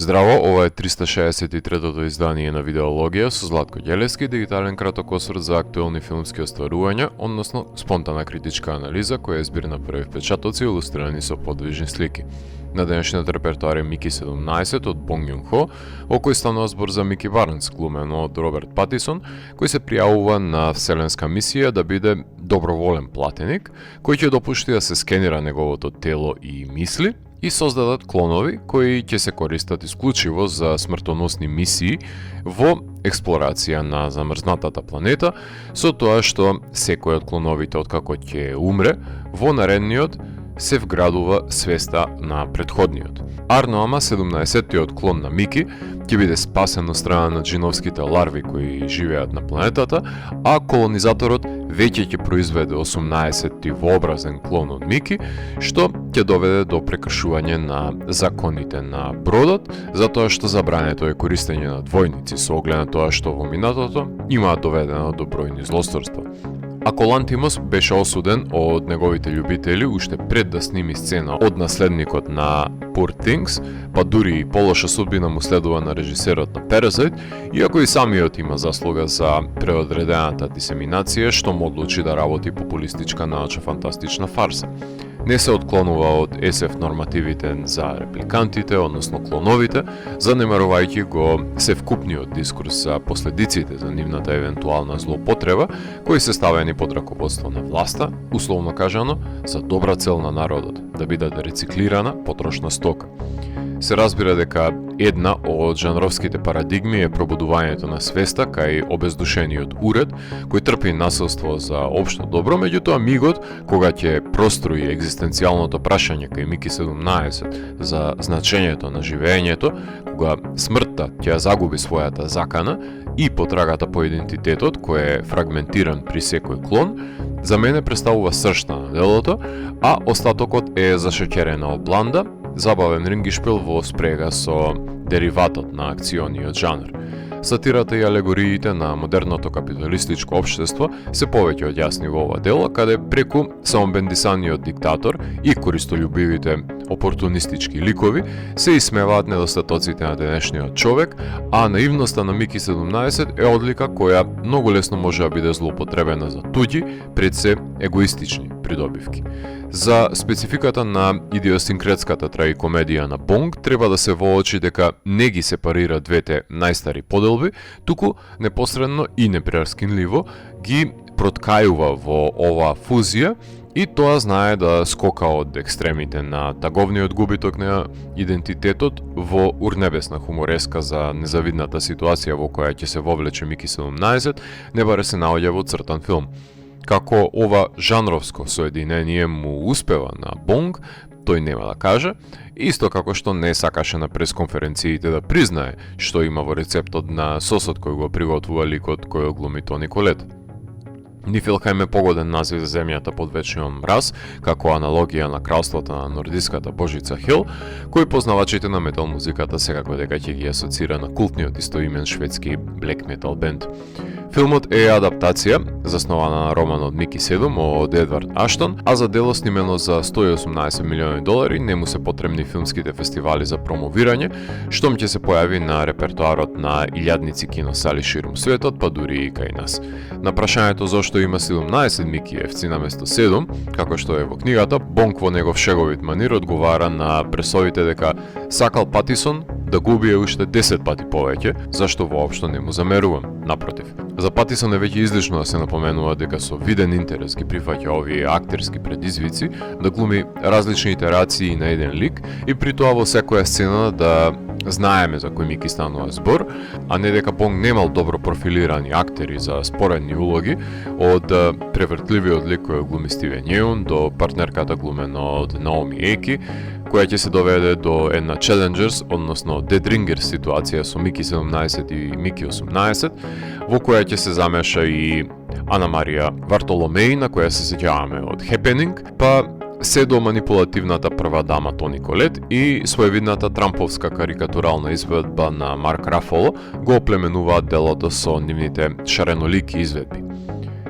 Здраво, ова е 363-тото издание на Видеологија со Златко Ѓелевски, дигитален краток осврт за актуелни филмски остварувања, односно спонтана критичка анализа која е збир на први впечатоци илустрирани со подвижни слики. На денешниот репертоар е Мики 17 од Бонг Јун-хо, окој станува збор за Мики Барнс, глумен од Роберт Патисон, кој се пријавува на вселенска мисија да биде доброволен платеник, кој ќе допушти да се скенира неговото тело и мисли, и создадат клонови кои ќе се користат исклучиво за смртоносни мисии во експлорација на замрзнатата планета, со тоа што секој од клоновите откако ќе умре, во наредниот се вградува свеста на претходниот. Арноама, 17-тиот клон на Мики, ќе биде спасен од страна на джиновските ларви кои живеат на планетата, а колонизаторот веќе ќе произведе 18-ти вообразен клон од Мики, што ќе доведе до прекршување на законите на бродот, затоа што забрането е користење на двојници со оглед на тоа што во минатото имаат доведено до бројни злосторства. Ако Лантимос беше осуден од неговите љубители уште пред да сними сцена од наследникот на Poor Things, па дури и полоша судбина му следува на режисерот на Parasite, иако и самиот има заслуга за преодредената дисеминација што му одлучи да работи популистичка научно-фантастична фарса. Не се отклонува од SF нормативите за репликантите, односно клоновите, занемарувајќи го севкупниот дискурс за последиците за нивната евентуална злоупотреба, кои се ставени под раководство на власта, условно кажано, за добра цел на народот, да бидат рециклирана потрошна стока. Се разбира дека една од жанровските парадигми е пробудувањето на свеста кај обездушениот уред, кој трпи насилство за општо добро, меѓутоа мигот кога ќе прострои екзистенцијалното прашање кај Мики 17 за значењето на живеењето, кога смртта ќе загуби својата закана и потрагата по идентитетот кој е фрагментиран при секој клон, за мене представува сршта на делото, а остатокот е зашеќерена бланда, забавен рингишпил во спрега со дериватот на акциониот жанр. Сатирата и алегориите на модерното капиталистичко општество се повеќе од јасни во ова дело, каде преку самобендисаниот диктатор и користолюбивите опортунистички ликови се исмеваат недостатоците на денешниот човек, а наивноста на Мики 17 е одлика која многу лесно може да биде злоупотребена за туѓи, пред се егоистични придобивки. За спецификата на идиосинкретската трагикомедија на Бонг треба да се воочи дека не ги сепарира двете најстари поделби, туку непосредно и непрераскинливо ги проткајува во ова фузија и тоа знае да скока од екстремите на таговниот губиток на идентитетот во урнебесна хумореска за незавидната ситуација во која ќе се вовлече Мики 17, не баре се наоѓа во цртан филм. Како ова жанровско соединение му успева на Бонг, тој нема да каже, исто како што не сакаше на пресконференциите да признае што има во рецептот на сосот кој го приготвува ликот кој глуми Тони Колет. Нифелхајм е погоден назив за земјата под вечниот мраз, како аналогија на кралството на нордиската божица Хел, кој познавачите на метал музиката секако дека ќе ги асоцира на култниот истоимен шведски блек метал бенд. Филмот е адаптација, заснована на романот Мики 7 од Едвард Аштон, а за дело снимено за $118 милиони не му се потребни филмските фестивали за промовирање, штом ќе се појави на репертоарот на илјадници киносали ширум светот, па дури и кај нас. На прашањето зошто има 17 Микиевци наместо 7, како што е во книгата, Бонг во негов шеговит манир одговара на пресовите дека сакал Патисон да губи уште 10 пати повеќе, зашто воопшто не му замерувам, напротив. За Патисон е веќе излишно да се напоменува дека со виден интерес ги прифаќа овие актерски предизвици, да глуми различни итерации на еден лик и при тоа во секоја сцена да знаеме за кој Мики станува збор, а не дека Бонг немал добро профилирани актери за споредни улоги, од превртливиот лик кој глуми Стивен Јеун до партнерката глумена од Наоми Еки, која ќе се доведе до една Challengers, односно Dead Ringers ситуација со Мики 17 и Мики 18, во која ќе се замеша и Ана Марија Вартоломеј, на која се сеќаваме од Happening, па се до манипулативната прва дама Тони Колет и своевидната трамповска карикатурална изведба на Марк Рафало го оплеменуваат делото со нивните шаренолики изведби.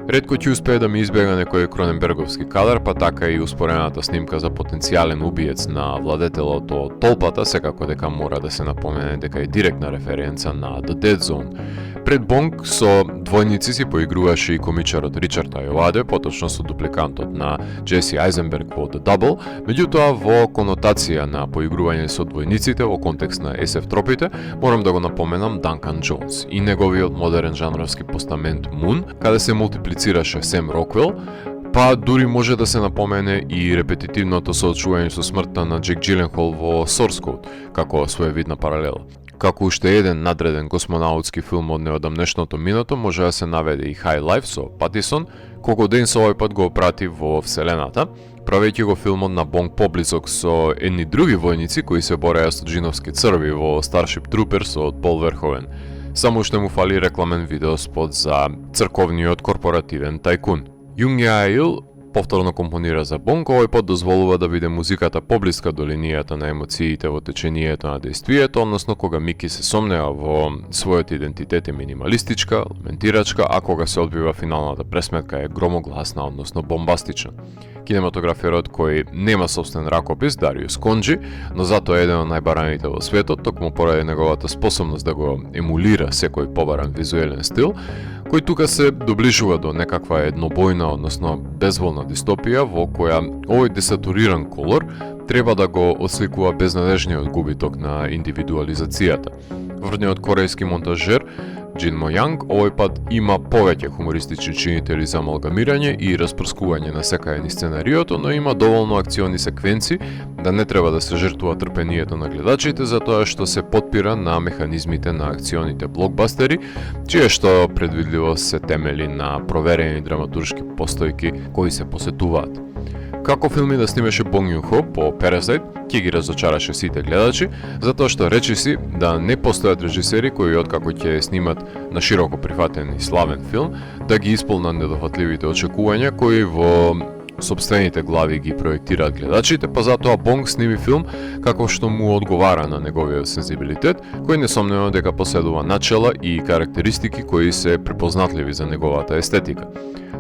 Ретко ќе успее да ми избега некој Кроненберговски кадар, па така и успорената снимка за потенцијален убиец на владетелот од толпата, секако дека мора да се напомене дека е директна референца на The Dead Zone. Пред Бонг со двојници си поигруваше и комичарот Ричард Ајоаде, поточно со дупликантот на Джеси Ајзенберг во The Double, меѓутоа во конотација на поигрување со двојниците во контекст на SF тропите, морам да го напоменам Данкан Джонс и неговиот модерен жанровски постамент Moon, каде се мултиплицираше Сем Роквел, па дури може да се напомене и репетитивното соочување со смртта на Джек Джиленхол во Source Code, како своевидна паралела. Како уште еден надреден космонаутски филм од неодамнешното минато, може да се наведе и High Life со Патисон, кога Денс овој пат го прати во Вселената, правејќи го филмот на Бонг поблизок со едни други војници кои се бореа со джиновски црви во Starship Troopers од Пол Верховен. Само уште му фали рекламен видеоспот за црковниот корпоративен тајкун. Јунг Јаил повторно компонира за Бонг, овој пат дозволува да биде музиката поблиска до линијата на емоциите во течението на дејствието, односно кога Мики се сомнеа во својот идентитет е минималистичка, ламентирачка, а кога се одбива финалната пресметка е громогласна, односно бомбастична. Кинематограферот кој нема собствен ракопис, Дариус Конџи, но затоа е еден од најбараните во светот, токму поради неговата способност да го емулира секој побаран визуелен стил, кој тука се доближува до некаква еднобојна, односно безволна дистопија во која овој десатуриран колор треба да го осликува безнадежниот губиток на индивидуализацијата. Врниот корејски монтажер Джин Мо Јанг овој пат има повеќе хумористични чинители за амалгамирање и распрскување на секај низ сценариото, но има доволно акциони секвенци да не треба да се жртвува трпението на гледачите, затоа што се потпира на механизмите на акционите блокбастери, чие што предвидливо се темели на проверени драматуршки постојки кои се посетуваат. Како филми да снимеше Бонг Јун-хо по Parasite, ќе ги разочараше сите гледачи, затоа што речи си да не постојат режисери кои откако ќе снимат на широко прифатен и славен филм, да ги исполнат недофатливите очекувања кои во сопствените глави ги проектираат гледачите, па затоа Бонг сними филм како што му одговара на неговиот сензибилитет, кој несомнено дека поседува начела и карактеристики кои се препознатливи за неговата естетика.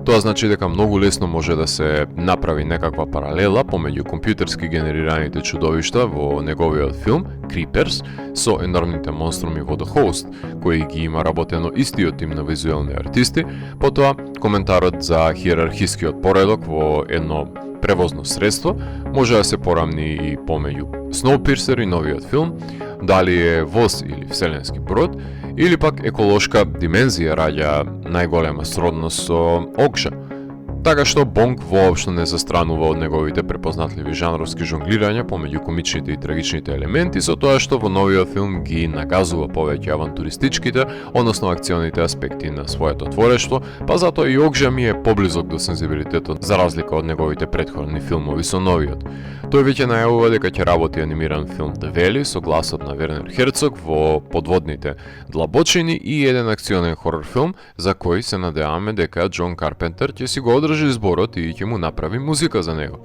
Тоа значи дека многу лесно може да се направи некаква паралела помеѓу компјутерски генерираните чудовишта во неговиот филм Creepers со енормните монструми во The Host, кои ги има работено истиот тим на визуелни артисти, потоа коментарот за хиерархискиот поредок во едно превозно средство може да се порамни и помеѓу Snowpiercer и новиот филм, дали е воз или вселенски брод, или пак еколошка димензија раѓа најголема сродност со Окжа. Така што Бонг воопшто не застранува од неговите препознатливи жанровски жонглирања помеѓу комичните и трагичните елементи, со тоа што во новиот филм ги нагазува повеќе авантуристичките, односно акционите аспекти на своето творештво, па затоа и Окжа ми е поблизок до сензибилитетот за разлика од неговите претходни филмови со новиот. Тој веќе најавува дека ќе работи анимиран филм The Valley со гласот на Вернер Херцог во подводните длабочини и еден акционен хорор филм за кој се надеваме дека Џон Карпентер ќе си го одржи изборот и ќе му направи музика за него.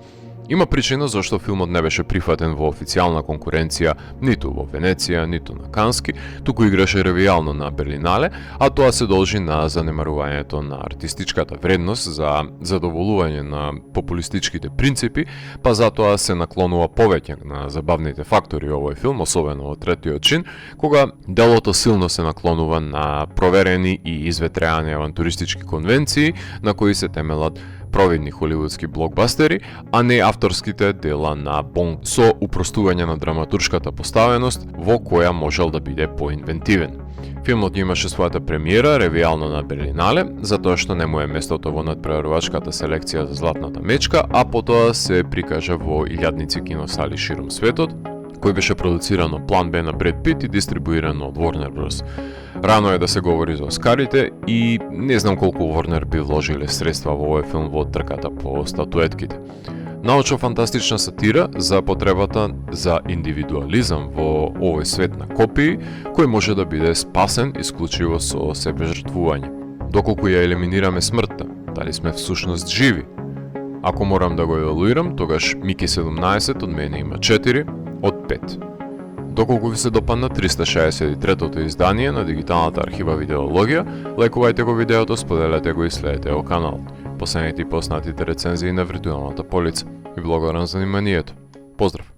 Има причина зашто филмот не беше прифатен во официјална конкуренција ниту во Венеција, ниту на Кански, туку играше ревијално на Берлинале, а тоа се должи на занемарувањето на артистичката вредност за задоволување на популистичките принципи, па затоа се наклонува повеќе на забавните фактори овој филм, особено во третиот чин, кога делото силно се наклонува на проверени и изветреани авантуристички конвенции на кои се темелат провидни холивудски блокбастери, а не авторските дела на Бонг со упростување на драматуршката поставеност во која можел да биде поинвентивен. Филмот имаше својата премиера ревијално на Берлинале, затоа што не му е местото во надпреварувачката селекција за Златната мечка, а потоа се прикажа во илјадници киносали широм светот, кој беше продуциран од План Б на Бред Пит и дистрибуиран од Warner Bros. Рано е да се говори за Оскарите и не знам колку Warner би вложиле средства во овој филм во трката по статуетките. Научно-фантастична сатира за потребата за индивидуализам во овој свет на копии, кој може да биде спасен исклучиво со себежртвување. Доколку ја елиминираме смртта, дали сме всушност живи? Ако морам да го евалуирам, тогаш Мики 17 од мене има 4 од 5. Доколку ви се допадна 363-тото издание на дигиталната архива Видеологија, лајкувајте го видеото, споделете го и следете го каналот. Последните и познатите рецензии на виртуелната полица. И благодарам за вниманието. Поздрав!